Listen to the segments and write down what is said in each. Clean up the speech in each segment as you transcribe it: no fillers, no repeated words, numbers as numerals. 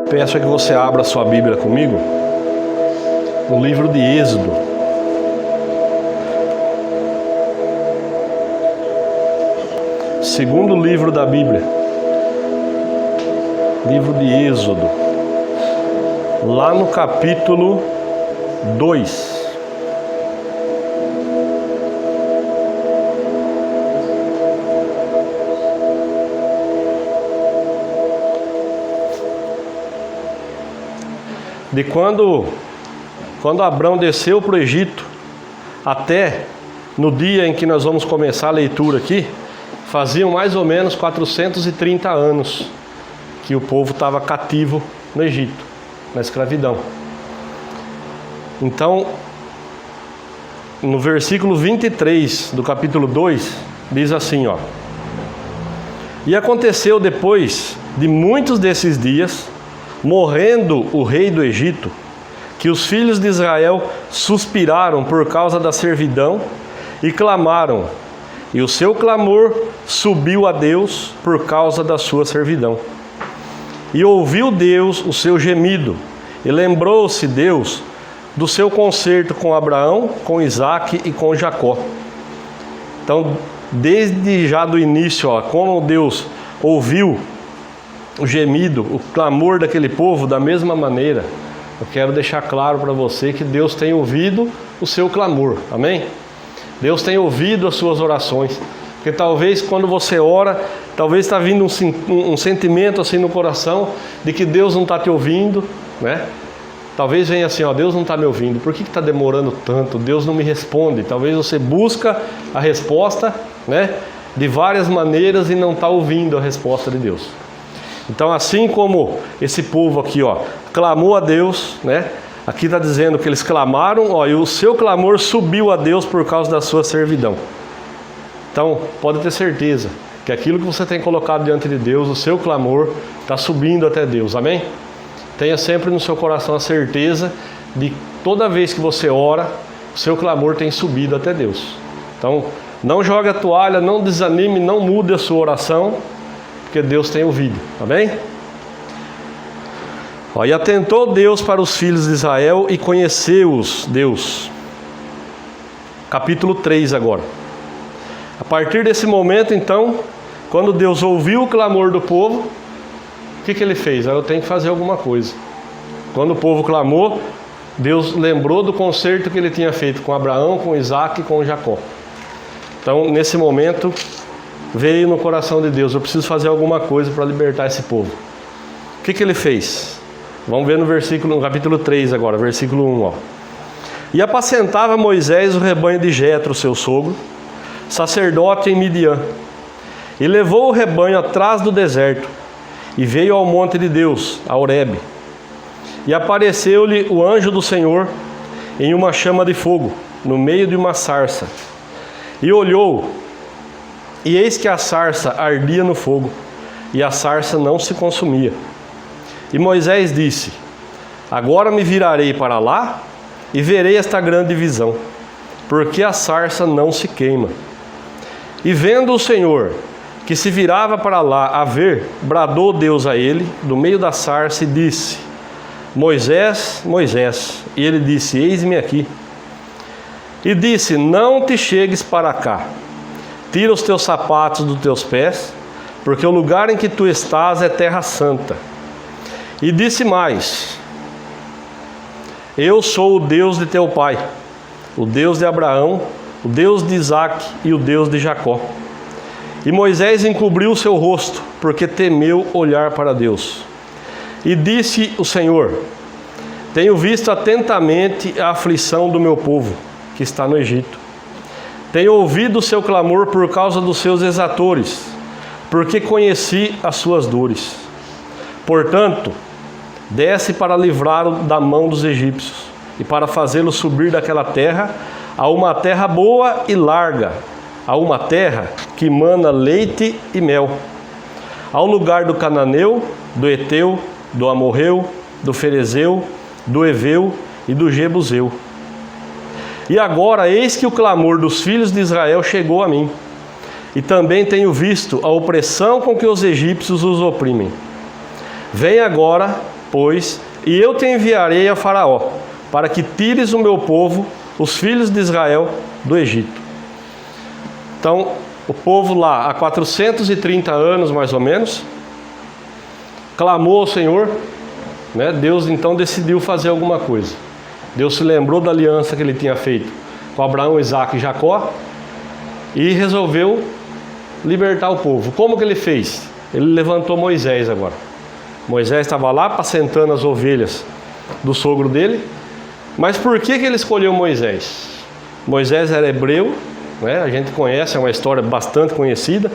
Peço que você abra a sua Bíblia comigo no livro de Êxodo. Segundo livro da Bíblia, livro de Êxodo, lá no capítulo 2. De quando Abrão desceu para o Egito até no dia em que nós vamos começar a leitura aqui, faziam mais ou menos 430 anos que o povo estava cativo no Egito, na escravidão. Então, no versículo 23 do capítulo 2, diz assim, ó: E aconteceu depois de muitos desses dias, morrendo o rei do Egito, que os filhos de Israel suspiraram por causa da servidão e clamaram, e o seu clamor subiu a Deus por causa da sua servidão. E ouviu Deus o seu gemido, e lembrou-se Deus do seu concerto com Abraão, com Isaque e com Jacó. Então, desde já do início, como Deus ouviu o gemido, o clamor daquele povo, da mesma maneira, eu quero deixar claro para você que Deus tem ouvido o seu clamor, amém? Deus tem ouvido as suas orações, porque talvez quando você ora, talvez está vindo um sentimento assim no coração, de que Deus não está te ouvindo, né? Talvez venha assim, Deus não está me ouvindo, por que está demorando tanto? Deus não me responde. Talvez você busca a resposta, né, de várias maneiras e não está ouvindo a resposta de Deus. Então, assim como esse povo aqui, clamou a Deus, né? Aqui está dizendo que eles clamaram, e o seu clamor subiu a Deus por causa da sua servidão. Então, pode ter certeza que aquilo que você tem colocado diante de Deus, o seu clamor está subindo até Deus, amém? Tenha sempre no seu coração a certeza de que toda vez que você ora, o seu clamor tem subido até Deus. Então, não jogue a toalha, não desanime, não mude a sua oração, porque Deus tem ouvido, tá bem? E atentou Deus para os filhos de Israel e conheceu-os Deus. Capítulo 3 agora. A partir desse momento, então, quando Deus ouviu o clamor do povo, o que ele fez? Eu tenho que fazer alguma coisa. Quando o povo clamou, Deus lembrou do concerto que ele tinha feito com Abraão, com Isaque e com Jacó. Então, nesse momento, veio no coração de Deus, eu preciso fazer alguma coisa para libertar esse povo. O que ele fez? Vamos ver no capítulo 3 agora, versículo 1. E apacentava Moisés o rebanho de Jetro, seu sogro, sacerdote em Midian, e levou o rebanho atrás do deserto, e veio ao monte de Deus, a Horebe. E apareceu-lhe o anjo do Senhor em uma chama de fogo, no meio de uma sarça. E olhou, e eis que a sarça ardia no fogo, e a sarça não se consumia. E Moisés disse: Agora me virarei para lá, e verei esta grande visão, porque a sarça não se queima. E vendo o Senhor que se virava para lá a ver, bradou Deus a ele, do meio da sarça, e disse: Moisés, Moisés. E ele disse: Eis-me aqui. E disse: Não te chegues para cá. Tira os teus sapatos dos teus pés, porque o lugar em que tu estás é terra santa. E disse mais: Eu sou o Deus de teu pai, o Deus de Abraão, o Deus de Isaque e o Deus de Jacó. E Moisés encobriu o seu rosto, porque temeu olhar para Deus. E disse o Senhor: Tenho visto atentamente a aflição do meu povo, que está no Egito. Tenho ouvido o seu clamor por causa dos seus exatores, porque conheci as suas dores. Portanto, desce para livrá-lo da mão dos egípcios, e para fazê-lo subir daquela terra a uma terra boa e larga, a uma terra que mana leite e mel, ao lugar do cananeu, do Eteu, do Amorreu, do Ferezeu, do Eveu e do Jebuseu. E agora eis que o clamor dos filhos de Israel chegou a mim, e também tenho visto a opressão com que os egípcios os oprimem. Vem agora pois, e eu te enviarei a Faraó, para que tires o meu povo, os filhos de Israel, do Egito. Então, o povo lá, há 430 anos mais ou menos, clamou ao Senhor, né? Deus então decidiu fazer alguma coisa. Deus se lembrou da aliança que ele tinha feito com Abraão, Isaque e Jacó e resolveu libertar o povo. Como que ele fez? Ele levantou Moisés agora. Moisés estava lá apacentando as ovelhas do sogro dele. Mas por que ele escolheu Moisés? Moisés era hebreu, né? A gente conhece, é uma história bastante conhecida.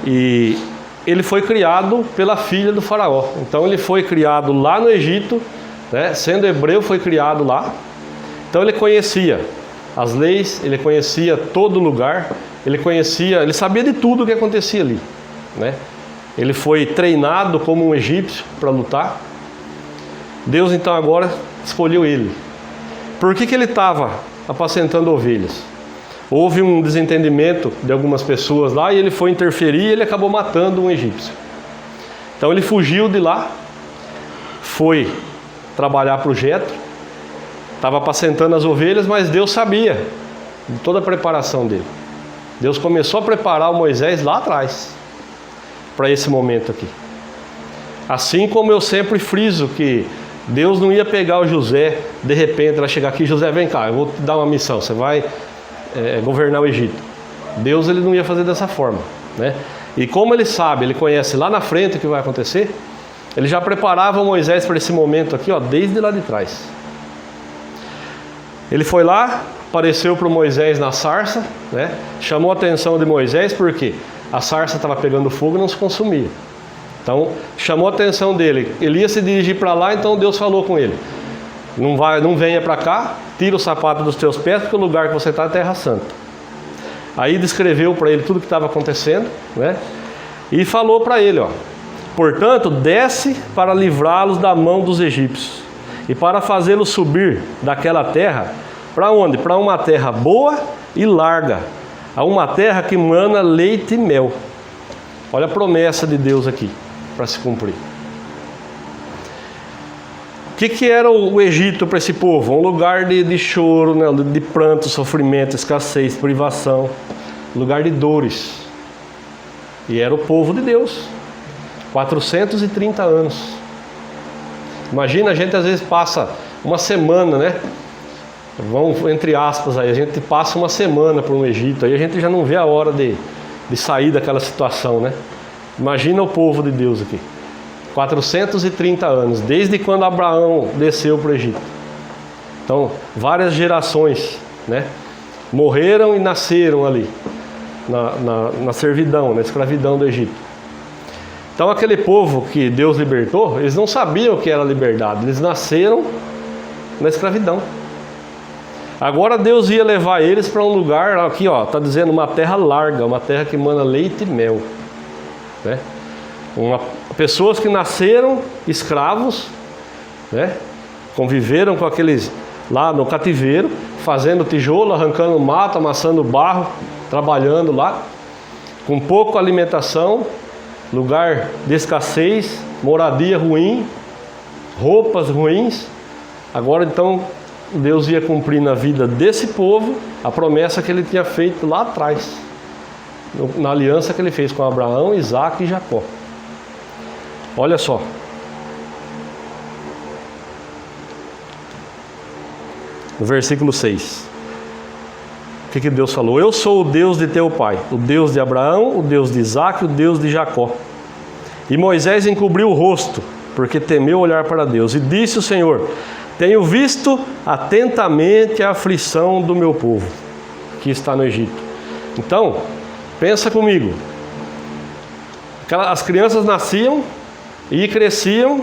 E ele foi criado pela filha do faraó. Então ele foi criado lá no Egito, né? Sendo hebreu, foi criado lá. Então ele conhecia as leis, ele conhecia todo lugar, ele sabia de tudo o que acontecia ali, né? Ele foi treinado como um egípcio para lutar. Deus então agora escolheu ele. Por que ele estava apacentando ovelhas? Houve um desentendimento de algumas pessoas lá e ele foi interferir e ele acabou matando um egípcio. Então ele fugiu de lá, foi trabalhar para o Jetro, estava apacentando as ovelhas, mas Deus sabia de toda a preparação dele. Deus começou a preparar o Moisés lá atrás, para esse momento aqui. Assim como eu sempre friso que Deus não ia pegar o José, de repente, ela chegar aqui, José, vem cá, eu vou te dar uma missão, você vai governar o Egito. Deus ele não ia fazer dessa forma, né? E como ele sabe, ele conhece lá na frente o que vai acontecer, ele já preparava Moisés para esse momento aqui, ó, desde lá de trás. Ele foi lá, apareceu para o Moisés na sarça, né? Chamou a atenção de Moisés porque a sarça estava pegando fogo e não se consumia. Então chamou a atenção dele. Ele ia se dirigir para lá, então Deus falou com ele: não venha para cá, tira o sapato dos teus pés, porque o lugar que você está é terra santa. Aí descreveu para ele tudo o que estava acontecendo, né? E falou para ele, ó: portanto, desce para livrá-los da mão dos egípcios e para fazê-los subir daquela terra. Para onde? Para uma terra boa e larga, a uma terra que mana leite e mel. Olha a promessa de Deus aqui para se cumprir. O que era o Egito para esse povo? Um lugar de choro, né? De pranto, sofrimento, escassez, privação, lugar de dores. E era o povo de Deus. 430 anos. Imagina, a gente às vezes passa uma semana, né? Vamos, entre aspas, aí, a gente passa uma semana por um Egito, aí a gente já não vê a hora de sair daquela situação, né? Imagina o povo de Deus aqui. 430 anos, desde quando Abraão desceu para o Egito. Então, várias gerações, né? Morreram e nasceram ali, na servidão, na escravidão do Egito. Então, aquele povo que Deus libertou, eles não sabiam o que era liberdade, eles nasceram na escravidão. Agora Deus ia levar eles para um lugar, aqui ó, está dizendo uma terra larga, uma terra que mana leite e mel, né? Pessoas que nasceram escravos, né? Conviveram com aqueles lá no cativeiro, fazendo tijolo, arrancando mato, amassando barro, trabalhando lá, com pouca alimentação, lugar de escassez, moradia ruim, roupas ruins. Agora então Deus ia cumprir na vida desse povo a promessa que ele tinha feito lá atrás, na aliança que ele fez com Abraão, Isaque e Jacó. Olha só. No versículo 6. O que Deus falou? Eu sou o Deus de teu pai, o Deus de Abraão, o Deus de Isaque, o Deus de Jacó. E Moisés encobriu o rosto, porque temeu olhar para Deus. E disse o Senhor: tenho visto atentamente a aflição do meu povo, que está no Egito. Então, pensa comigo. As crianças nasciam e cresciam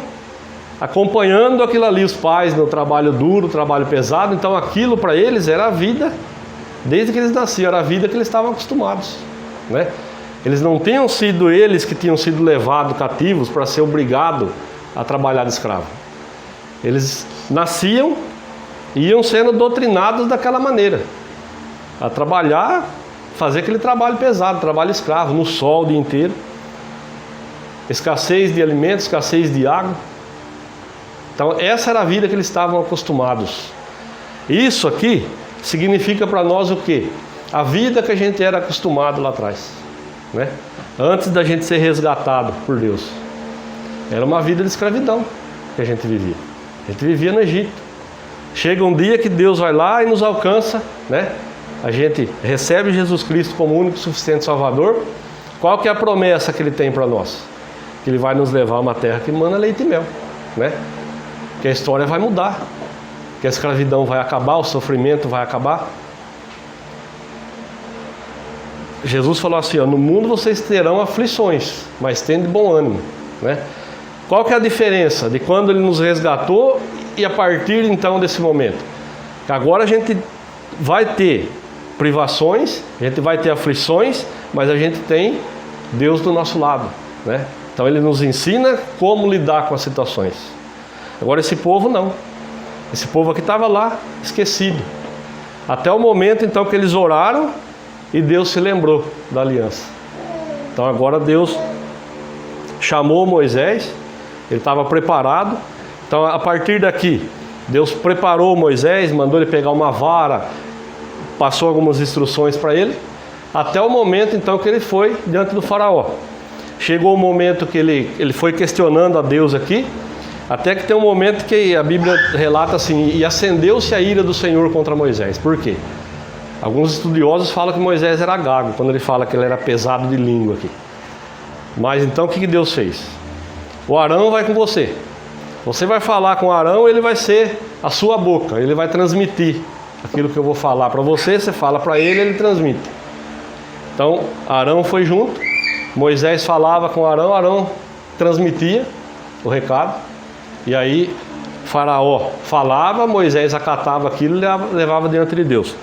acompanhando aquilo ali, os pais no trabalho duro, trabalho pesado. Então aquilo para eles era a vida, desde que eles nasciam, era a vida que eles estavam acostumados, né? Eles não tinham sido eles que tinham sido levados cativos para ser obrigados a trabalhar de escravo. Eles nasciam e iam sendo doutrinados daquela maneira, a trabalhar, fazer aquele trabalho pesado, trabalho escravo, no sol o dia inteiro. escassez de alimentos, escassez de água. Então essa era a vida que eles estavam acostumados. Isso aqui significa para nós o quê? A vida que a gente era acostumado lá atrás, né? Antes da gente ser resgatado por Deus. Era uma vida de escravidão que a gente vivia. A gente vivia no Egito. Chega um dia que Deus vai lá e nos alcança, né? A gente recebe Jesus Cristo como único e suficiente Salvador. Qual que é a promessa que Ele tem para nós? Que Ele vai nos levar a uma terra que mana leite e mel, né? Que a história vai mudar, que a escravidão vai acabar, o sofrimento vai acabar. Jesus falou assim, ó, no mundo vocês terão aflições, mas tende bom ânimo, né? Qual que é a diferença de quando Ele nos resgatou e a partir então desse momento? Que agora a gente vai ter privações, a gente vai ter aflições, mas a gente tem Deus do nosso lado, né? Então Ele nos ensina como lidar com as situações. Agora esse povo não. Esse povo aqui estava lá, esquecido. Até o momento então que eles oraram e Deus se lembrou da aliança. Então agora Deus chamou Moisés, ele estava preparado. Então a partir daqui, Deus preparou Moisés, mandou ele pegar uma vara, passou algumas instruções para ele, até o momento então que ele foi diante do faraó. Chegou o momento que ele foi questionando a Deus aqui, até que tem um momento que a Bíblia relata assim, e acendeu-se a ira do Senhor contra Moisés. Por quê? Alguns estudiosos falam que Moisés era gago, quando ele fala que ele era pesado de língua aqui. Mas então o que Deus fez? O Arão vai com você. Você vai falar com o Arão, ele vai ser a sua boca, ele vai transmitir aquilo que eu vou falar para você, você fala para ele, ele transmite. Então Arão foi junto, Moisés falava com Arão, Arão transmitia o recado. E aí Faraó falava, Moisés acatava aquilo e levava diante de Deus.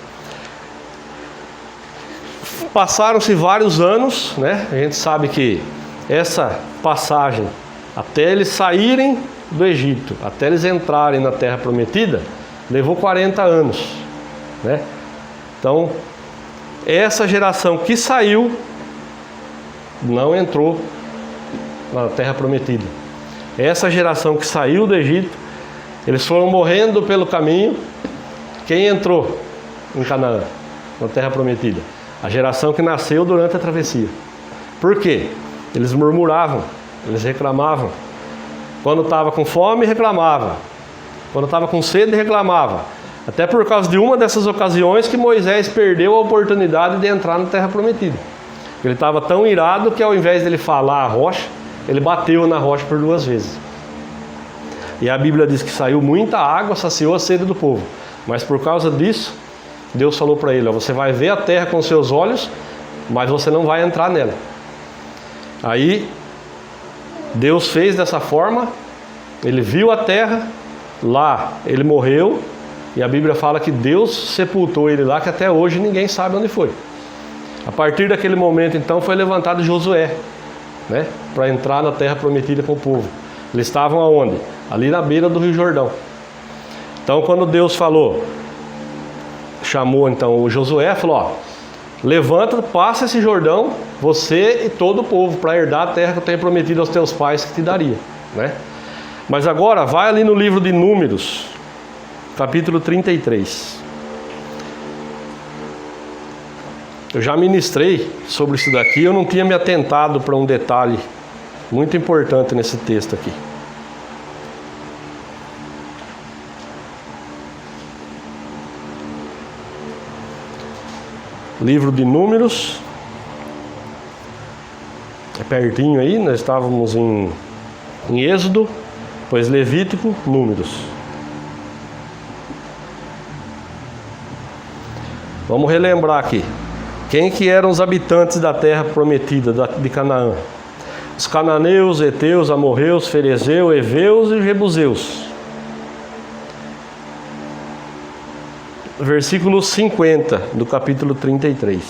Passaram-se vários anos, né? A gente sabe que essa passagem, até eles saírem do Egito, até eles entrarem na Terra Prometida, levou 40 anos, né? Então, essa geração que saiu, não entrou na Terra Prometida. Essa geração que saiu do Egito, eles foram morrendo pelo caminho. Quem entrou em Canaã, na Terra Prometida? A geração que nasceu durante a travessia. Por quê? Eles murmuravam, eles reclamavam. Quando estava com fome, reclamava. Quando estava com sede, reclamava. Até por causa de uma dessas ocasiões que Moisés perdeu a oportunidade de entrar na Terra Prometida. Ele estava tão irado que ao invés de ele falar a rocha, ele bateu na rocha por 2 vezes. E a Bíblia diz que saiu muita água, saciou a sede do povo. Mas por causa disso, Deus falou para ele, ó, você vai ver a terra com seus olhos, mas você não vai entrar nela. Aí, Deus fez dessa forma, ele viu a terra, lá ele morreu, e a Bíblia fala que Deus sepultou ele lá, que até hoje ninguém sabe onde foi. A partir daquele momento, então, foi levantado Josué, né, para entrar na terra prometida com o povo. Eles estavam aonde? Ali na beira do Rio Jordão. Então quando Deus falou, chamou então o Josué, falou, ó, levanta, passa esse Jordão, você e todo o povo, para herdar a terra que eu tenho prometido aos teus pais que te daria, né? Mas agora vai ali no livro de Números, capítulo 33. Eu já ministrei sobre isso daqui, eu não tinha me atentado para um detalhe muito importante nesse texto aqui. Livro de Números, é pertinho aí, nós estávamos em Êxodo, depois Levítico, Números. Vamos relembrar aqui. Quem que eram os habitantes da terra prometida de Canaã? Os cananeus, heteus, amorreus, ferezeus, heveus e jebuseus. Versículo 50 do capítulo 33.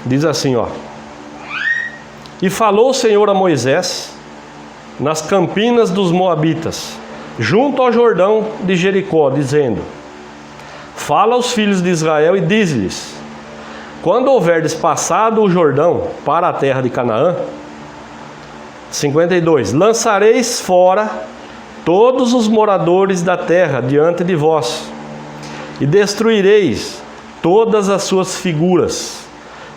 Diz assim, ó. E falou o Senhor a Moisés nas campinas dos Moabitas, junto ao Jordão de Jericó, dizendo: fala aos filhos de Israel e diz-lhes: quando houverdes passado o Jordão para a terra de Canaã, 52, lançareis fora todos os moradores da terra diante de vós, e destruireis todas as suas figuras.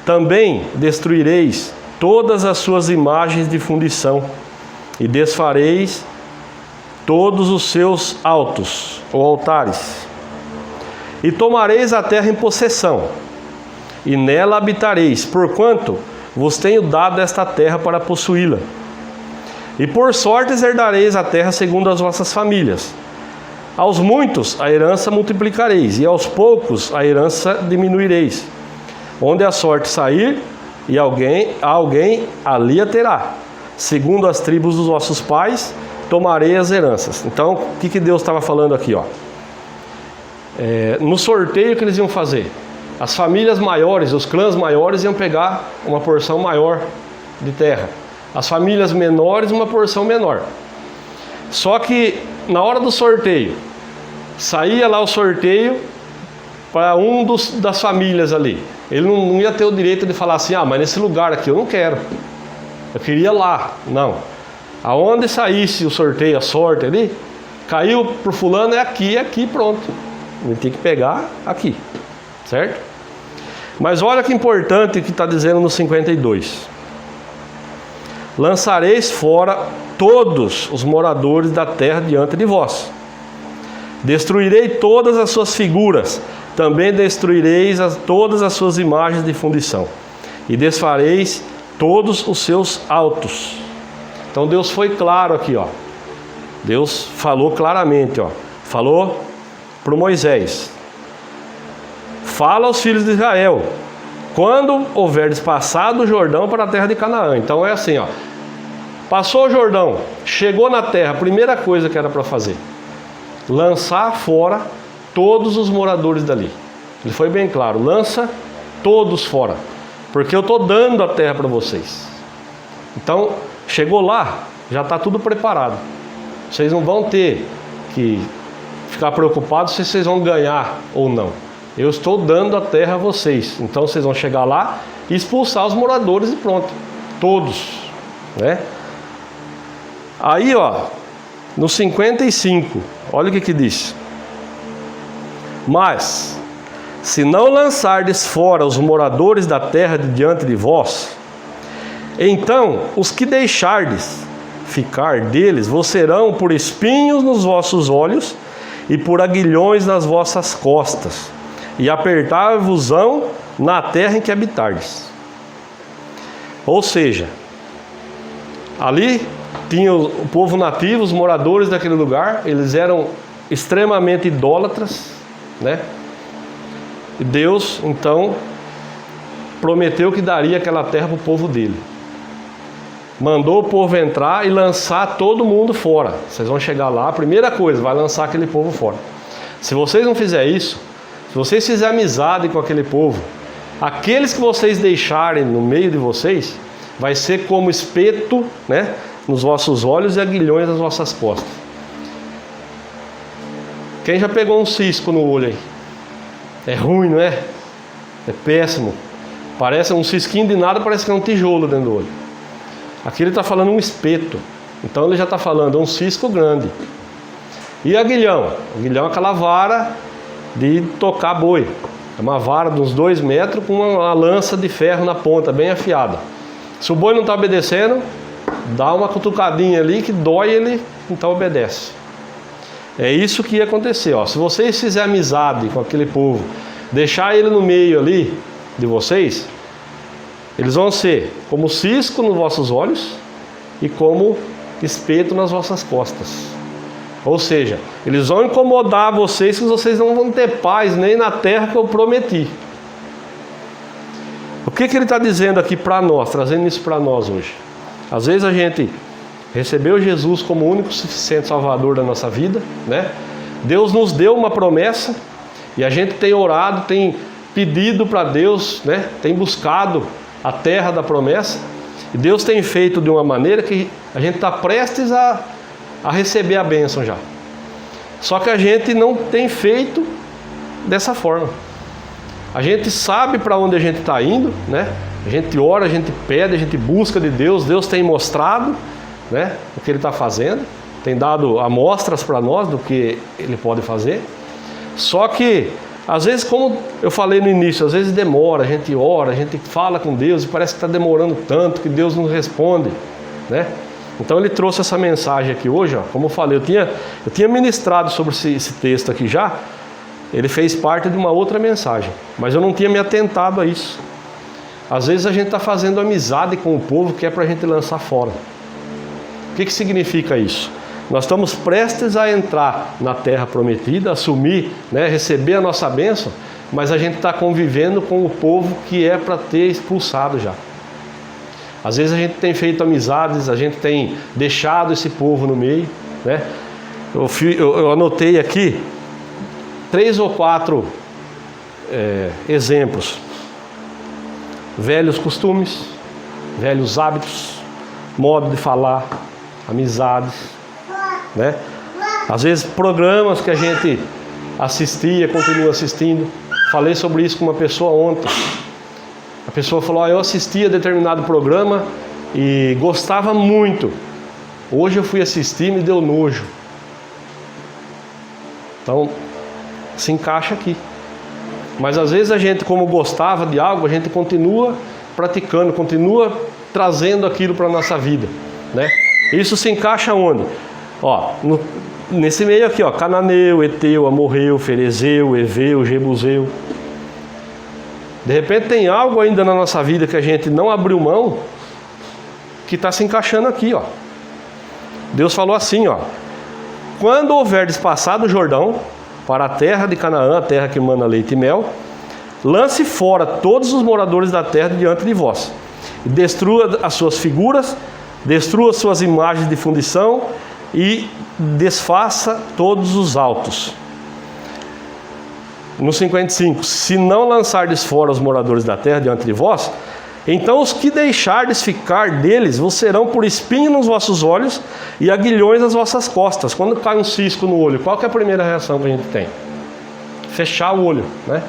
Também destruireis todas as suas imagens de fundição, e desfareis todos os seus altos ou altares. E tomareis a terra em possessão, e nela habitareis, porquanto vos tenho dado esta terra para possuí-la. E por sortes herdareis a terra segundo as vossas famílias. Aos muitos a herança multiplicareis, e aos poucos a herança diminuireis. Onde a sorte sair, e alguém ali a terá. Segundo as tribos dos vossos pais, tomarei as heranças. Então, o que Deus estava falando aqui? No sorteio que eles iam fazer, as famílias maiores, os clãs maiores iam pegar uma porção maior de terra. As famílias menores, uma porção menor. Só que, na hora do sorteio, saía lá o sorteio para das famílias ali. Ele não ia ter o direito de falar assim, mas nesse lugar aqui eu não quero. Eu queria lá. Não. Aonde saísse o sorteio, a sorte ali, caiu pro fulano, é aqui, pronto. Ele tem que pegar aqui. Certo? Mas olha que importante que está dizendo no 52. Lançareis fora todos os moradores da terra diante de vós. Destruirei todas as suas figuras, também destruireis todas as suas imagens de fundição, e desfareis todos os seus altos. Então Deus foi claro aqui, Deus falou claramente, falou para Moisés: fala aos filhos de Israel, quando houverdes passado o Jordão para a terra de Canaã. Então é assim, passou o Jordão, chegou na terra, a primeira coisa que era para fazer, lançar fora todos os moradores dali. Ele foi bem claro, lança todos fora, porque eu estou dando a terra para vocês. Então, chegou lá, já está tudo preparado. Vocês não vão ter que ficar preocupados se vocês vão ganhar ou não. Eu estou dando a terra a vocês. Então vocês vão chegar lá e expulsar os moradores e pronto. Todos, né? Aí, no 55, olha o que diz. Mas, se não lançardes fora os moradores da terra de diante de vós, então os que deixardes ficar deles vos serão por espinhos nos vossos olhos e por aguilhões nas vossas costas, e apertar-vos-ão na terra em que habitardes. Ou seja, ali tinha o povo nativo, os moradores daquele lugar, eles eram extremamente idólatras, né? E Deus, então, prometeu que daria aquela terra para o povo dele. Mandou o povo entrar e lançar todo mundo fora. Vocês vão chegar lá, a primeira coisa, vai lançar aquele povo fora. Se vocês não fizerem isso, se vocês fizerem amizade com aquele povo, aqueles que vocês deixarem no meio de vocês, vai ser como espeto, né, nos vossos olhos e aguilhões nas vossas costas. Quem já pegou um cisco no olho aí? É ruim, não é? É péssimo. Parece um cisquinho de nada, parece que é um tijolo dentro do olho. Aqui ele está falando um espeto. Então ele já está falando um cisco grande. E aguilhão? Aguilhão é aquela vara de tocar boi. É uma vara de uns 2 metros com uma lança de ferro na ponta, bem afiada. Se o boi não está obedecendo, dá uma cutucadinha ali que dói, ele então obedece. É isso que ia acontecer. Se vocês fizerem amizade com aquele povo, deixar ele no meio ali de vocês, eles vão ser como cisco nos vossos olhos e como espeto nas vossas costas. Ou seja, eles vão incomodar vocês, que vocês não vão ter paz nem na terra que eu prometi. O que ele está dizendo aqui para nós, trazendo isso para nós hoje? Às vezes a gente recebeu Jesus como o único suficiente Salvador da nossa vida, né? Deus nos deu uma promessa e a gente tem orado, tem pedido para Deus, né? Tem buscado a terra da promessa, e Deus tem feito de uma maneira que a gente está prestes a receber a bênção já. Só que a gente não tem feito dessa forma. A gente sabe para onde a gente está indo, né? A gente ora, a gente pede, a gente busca de Deus. Deus tem mostrado, né, o que Ele está fazendo, tem dado amostras para nós do que Ele pode fazer. Só que, às vezes, como eu falei no início, às vezes demora, a gente ora, a gente fala com Deus e parece que está demorando tanto que Deus não responde, né? Então Ele trouxe essa mensagem aqui hoje, ó. Como eu falei, eu tinha ministrado sobre esse texto aqui já. Ele fez parte de uma outra mensagem, mas eu não tinha me atentado a isso. Às vezes a gente está fazendo amizade com o povo que é para a gente lançar fora. O que significa isso? Nós estamos prestes a entrar na terra prometida, assumir, né, receber a nossa bênção, mas a gente está convivendo com o povo que é para ter expulsado já. Às vezes a gente tem feito amizades, a gente tem deixado esse povo no meio, né? Eu anotei aqui 3 ou 4 exemplos. Velhos costumes, velhos hábitos, modo de falar, amizades, né? Às vezes programas que a gente assistia, continua assistindo. Falei sobre isso com uma pessoa ontem. A pessoa falou: eu assistia determinado programa e gostava muito. Hoje eu fui assistir e me deu nojo. Então, se encaixa aqui. Mas às vezes a gente, como gostava de algo, a gente continua praticando, continua trazendo aquilo para a nossa vida, né? Isso se encaixa onde? Ó, nesse meio aqui, ó, Cananeu, Eteu, Amorreu, Ferezeu, Eveu, Jebuseu. De repente tem algo ainda na nossa vida que a gente não abriu mão, que está se encaixando aqui, ó. Deus falou assim, ó: quando houverdes passado o Jordão para a terra de Canaã, a terra que mana leite e mel, lance fora todos os moradores da terra diante de vós, e destrua as suas figuras, destrua as suas imagens de fundição e desfaça todos os altos. No 55, se não lançardes fora os moradores da terra diante de vós, então os que deixardes ficar deles vos serão por espinho nos vossos olhos e aguilhões nas vossas costas. Quando cai um cisco no olho, qual que é a primeira reação que a gente tem? Fechar o olho, né?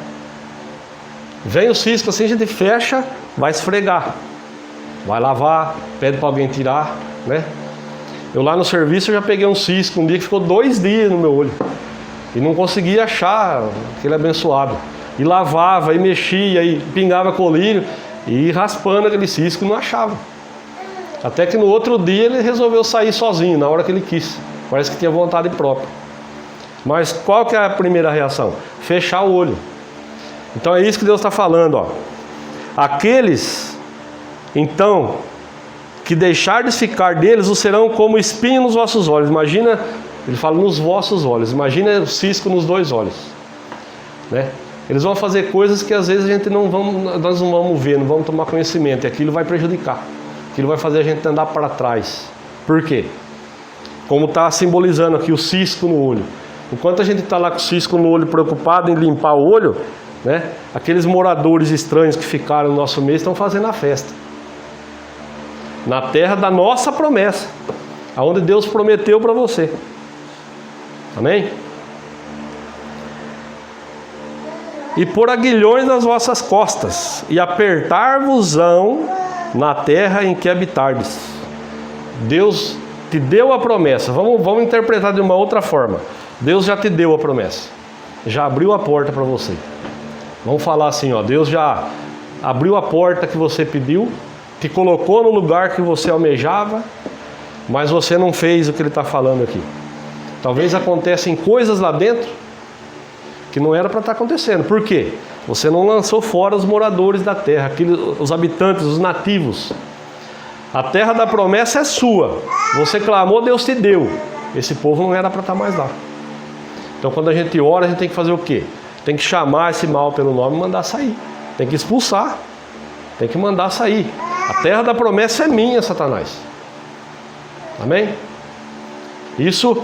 Vem o cisco assim, a gente fecha, vai esfregar, vai lavar, pede para alguém tirar, né? Eu lá no serviço eu já peguei um cisco um dia que ficou 2 dias no meu olho e não conseguia achar aquele abençoado. E lavava, e mexia, e pingava colírio, e raspando aquele cisco não achava. Até que no outro dia ele resolveu sair sozinho, na hora que ele quis. Parece que tinha vontade própria. Mas qual que é a primeira reação? Fechar o olho. Então é isso que Deus está falando, ó. Aqueles, então, que deixardes ficar deles, os serão como espinho nos vossos olhos. Imagina, ele fala nos vossos olhos. Imagina o cisco nos 2 olhos, né? Eles vão fazer coisas que às vezes nós não vamos ver, não vamos tomar conhecimento, e aquilo vai prejudicar. Aquilo vai fazer a gente andar para trás. Por quê? Como está simbolizando aqui o cisco no olho. Enquanto a gente está lá com o cisco no olho, preocupado em limpar o olho, né, aqueles moradores estranhos que ficaram no nosso meio estão fazendo a festa. Na terra da nossa promessa, aonde Deus prometeu para você. Amém? E por aguilhões nas vossas costas, e apertar-vos-ão na terra em que habitardes. Deus te deu a promessa. Vamos interpretar de uma outra forma. Deus já te deu a promessa, já abriu a porta para você. Vamos falar assim, ó: Deus já abriu a porta que você pediu, te colocou no lugar que você almejava, mas você não fez o que Ele está falando aqui. Talvez acontecem coisas lá dentro que não era para estar acontecendo. Por quê? Você não lançou fora os moradores da terra, os habitantes, os nativos. A terra da promessa é sua. Você clamou, Deus te deu. Esse povo não era para estar mais lá. Então quando a gente ora, a gente tem que fazer o quê? Tem que chamar esse mal pelo nome e mandar sair. Tem que expulsar. Tem que mandar sair. A terra da promessa é minha, Satanás. Amém? Isso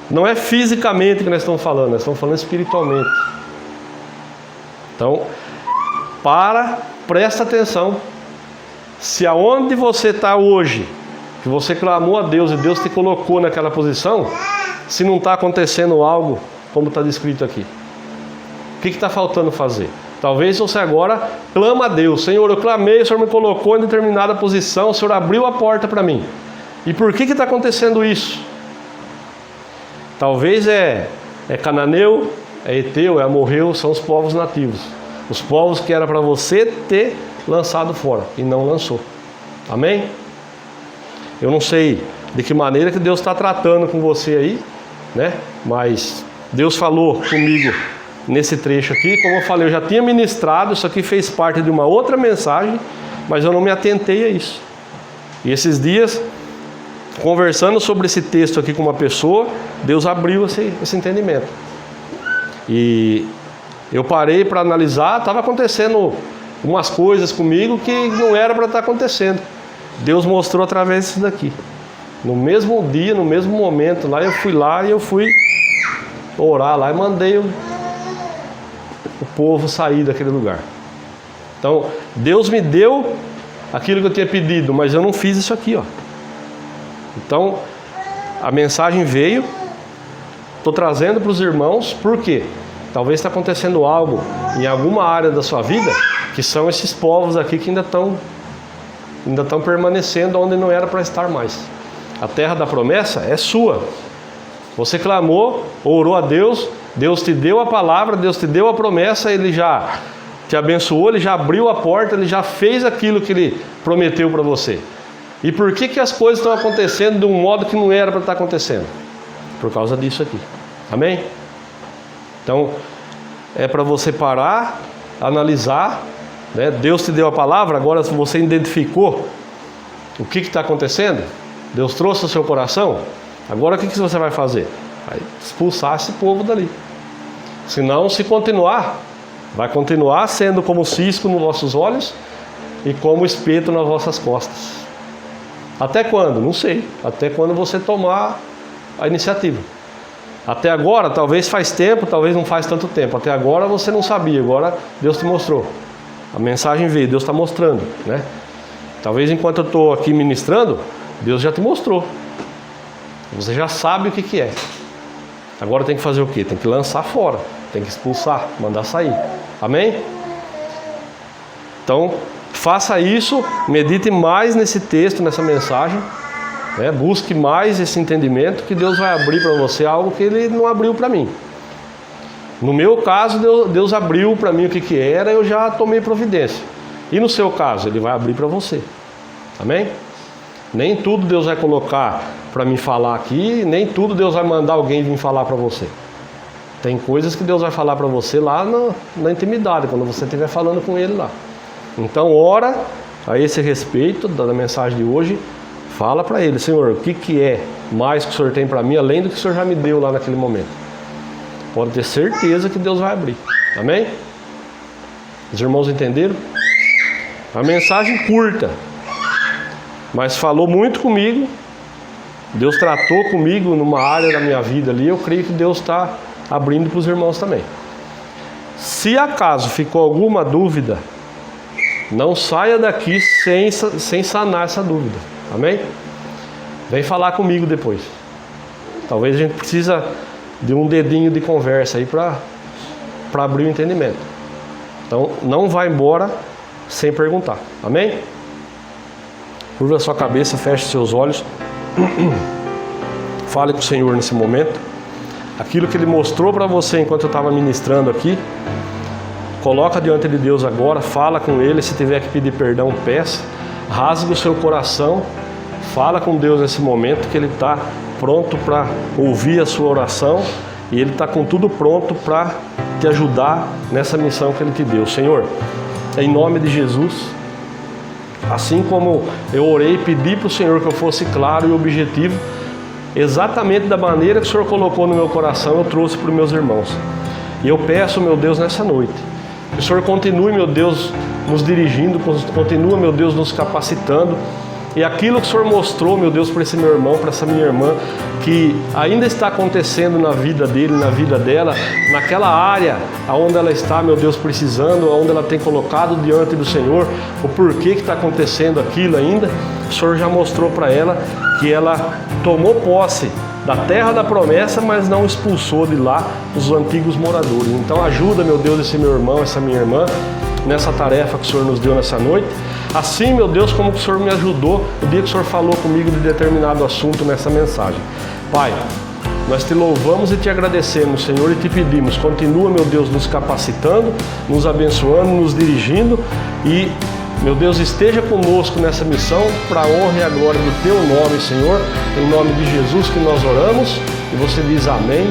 não é fisicamente que nós estamos falando, nós estamos falando espiritualmente. Então, presta atenção. Se aonde você está hoje, que você clamou a Deus e Deus te colocou naquela posição, se não está acontecendo algo como está descrito aqui, o que está faltando fazer? Talvez você agora clama a Deus. Senhor, eu clamei, o Senhor me colocou em determinada posição, o Senhor abriu a porta para mim. E por que está acontecendo isso? Talvez é cananeu, é eteu, é amorreu, são os povos nativos. Os povos que era para você ter lançado fora e não lançou. Amém? Eu não sei de que maneira que Deus está tratando com você aí, né? Mas Deus falou comigo nesse trecho aqui. Como eu falei, eu já tinha ministrado, isso aqui fez parte de uma outra mensagem, mas eu não me atentei a isso. E esses dias, conversando sobre esse texto aqui com uma pessoa, Deus abriu esse entendimento. E eu parei para analisar, estava acontecendo umas coisas comigo que não era para estar acontecendo. Deus mostrou através disso daqui. No mesmo dia, no mesmo momento, lá eu fui orar lá e mandei o povo sair daquele lugar. Então, Deus me deu aquilo que eu tinha pedido, mas eu não fiz isso aqui, ó. Então, a mensagem veio, estou trazendo para os irmãos, por quê? Talvez está acontecendo algo em alguma área da sua vida, que são esses povos aqui que ainda estão permanecendo onde não era para estar mais. A terra da promessa é sua. Você clamou, orou a Deus, Deus te deu a palavra, Deus te deu a promessa, Ele já te abençoou, Ele já abriu a porta, Ele já fez aquilo que Ele prometeu para você. E por que as coisas estão acontecendo de um modo que não era para estar acontecendo? Por causa disso aqui. Amém? Então, é para você parar, analisar, né? Deus te deu a palavra, agora você identificou o que está acontecendo, Deus trouxe ao seu coração, agora o que você vai fazer? Vai expulsar esse povo dali. Senão, se continuar, vai continuar sendo como cisco nos vossos olhos e como espeto nas vossas costas. Até quando? Não sei. Até quando você tomar a iniciativa. Até agora, talvez faz tempo, talvez não faz tanto tempo. Até agora você não sabia, agora Deus te mostrou. A mensagem veio, Deus está mostrando, né? Talvez enquanto eu estou aqui ministrando, Deus já te mostrou. Você já sabe o que é. Agora tem que fazer o quê? Tem que lançar fora, tem que expulsar, mandar sair. Amém? Então, faça isso, medite mais nesse texto, nessa mensagem, né? Busque mais esse entendimento que Deus vai abrir para você algo que Ele não abriu para mim. No meu caso, Deus abriu para mim o que era, eu já tomei providência. E no seu caso, Ele vai abrir para você. Amém? Nem tudo Deus vai colocar para me falar aqui, nem tudo Deus vai mandar alguém vir falar para você. Tem coisas que Deus vai falar para você lá na intimidade, quando você estiver falando com Ele lá. Então, ora a esse respeito da mensagem de hoje, fala para Ele: Senhor, o que é mais que o Senhor tem para mim, além do que o Senhor já me deu lá naquele momento? Pode ter certeza que Deus vai abrir. Amém? Os irmãos entenderam? A mensagem curta, mas falou muito comigo. Deus tratou comigo numa área da minha vida ali. Eu creio que Deus está abrindo para os irmãos também. Se acaso ficou alguma dúvida, não saia daqui sem sanar essa dúvida. Amém? Vem falar comigo depois. Talvez a gente precisa de um dedinho de conversa aí para abrir o entendimento. Então não vá embora sem perguntar. Amém? Curva a sua cabeça, feche seus olhos. Fale com o Senhor nesse momento. Aquilo que Ele mostrou para você enquanto eu estava ministrando aqui, coloca diante de Deus agora. Fala com Ele. Se tiver que pedir perdão, peça. Rasgue o seu coração. Fala com Deus nesse momento, que Ele está pronto para ouvir a sua oração. E Ele está com tudo pronto para te ajudar nessa missão que Ele te deu. Senhor, em nome de Jesus, assim como eu orei e pedi para o Senhor que eu fosse claro e objetivo, exatamente da maneira que o Senhor colocou no meu coração, eu trouxe para os meus irmãos. E eu peço, meu Deus, nessa noite, que o Senhor continue, meu Deus, nos dirigindo, continua, meu Deus, nos capacitando. E aquilo que o Senhor mostrou, meu Deus, para esse meu irmão, para essa minha irmã, que ainda está acontecendo na vida dele, na vida dela, naquela área onde ela está, meu Deus, precisando, onde ela tem colocado diante do Senhor, o porquê que está acontecendo aquilo ainda, o Senhor já mostrou para ela que ela tomou posse da terra da promessa, mas não expulsou de lá os antigos moradores. Então ajuda, meu Deus, esse meu irmão, essa minha irmã, nessa tarefa que o Senhor nos deu nessa noite. Assim, meu Deus, como o Senhor me ajudou o dia que o Senhor falou comigo de determinado assunto nessa mensagem. Pai, nós te louvamos e te agradecemos, Senhor, e te pedimos, continua, meu Deus, nos capacitando, nos abençoando, nos dirigindo e, meu Deus, esteja conosco nessa missão para a honra e a glória do teu nome, Senhor, em nome de Jesus que nós oramos, e você diz amém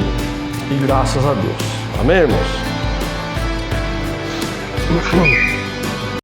e graças a Deus. Amém, irmãos?